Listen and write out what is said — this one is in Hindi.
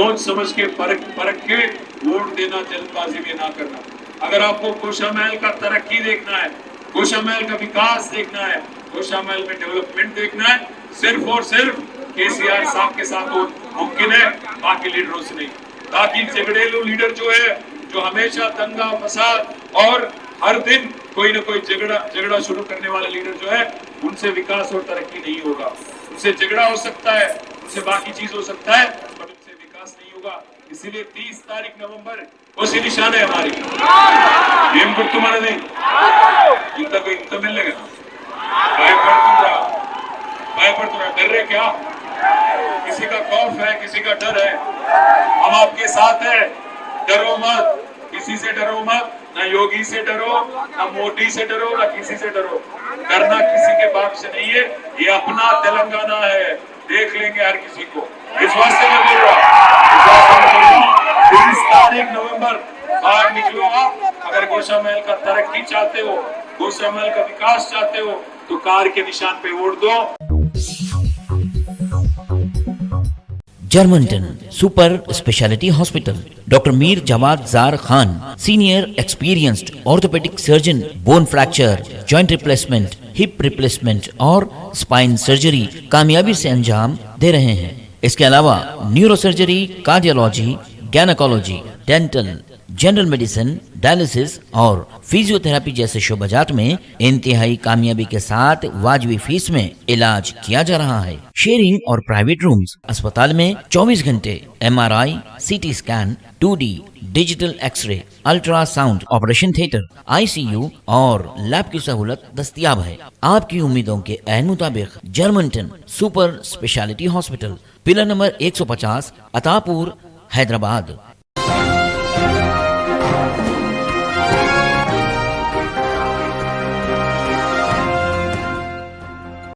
सोच समझ के परख के वोट देना, जल्दबाजी में ना करना। अगर आपको गोशामहल का तरक्की देखना है, गोशामहल का विकास देखना है, गोशामहल में डेवलपमेंट देखना है, सिर्फ और सिर्फ केसीआर साहब के साथ मुमकिन है, बाकी लीडरों से नहीं। बाकी झगड़ेलू लीडर जो है, जो हमेशा दंगा फसाद और हर दिन कोई ना कोई झगड़ा शुरू करने वाले लीडर जो है, उनसे विकास और तरक्की नहीं होगा। उनसे झगड़ा हो सकता है, उनसे बाकी चीज हो सकता है, पर उनसे विकास नहीं होगा। इसीलिए 30 तारीख नवंबर उसी निशान है हमारी। ఏం గుర్తుమన్నది ఇంత మెల్లగా भयपड़ता डर रहे क्या? किसी का खौफ है, किसी का डर है? हम आपके साथ है, डरो मत, किसी से डरो मत, ना योगी से डरो, ना मोदी से डरो, ना किसी से डरो। डरना किसी के बाप से नहीं है, ये अपना तेलंगाना है, देख लेंगे हर किसी को। इस वास्ते मैं बोल रहा 30 तारीख नवंबर बाहर निकलो आप। अगर गोशामहल का तरक्की चाहते हो, गोशामहल का विकास चाहते हो, तो कार के निशान पे वोट दो। Germanten super speciality hospital, doctor Mir Jawad Zar Khan, senior experienced orthopaedic surgeon, bone fracture, joint replacement, hip replacement और स्पाइन सर्जरी कामयाबी से अंजाम दे रहे हैं। इसके अलावा neuro surgery, cardiology, gynaecology, dental, general medicine, dialysis और फिजियोथेरेपी जैसे शोबाजात में इंतहाई कामयाबी के साथ वाजबी फीस में इलाज किया जा रहा है। शेयरिंग और प्राइवेट रूम्स, अस्पताल में 24 घंटे MRI, CT scan, 2D digital x-ray, ultrasound, operation theatre, ICU और लैब की सहूलत दस्तयाब है। आपकी उम्मीदों के ऐन मुताबिक Germanten super speciality hospital, pillar number 150, Attapur, Hyderabad.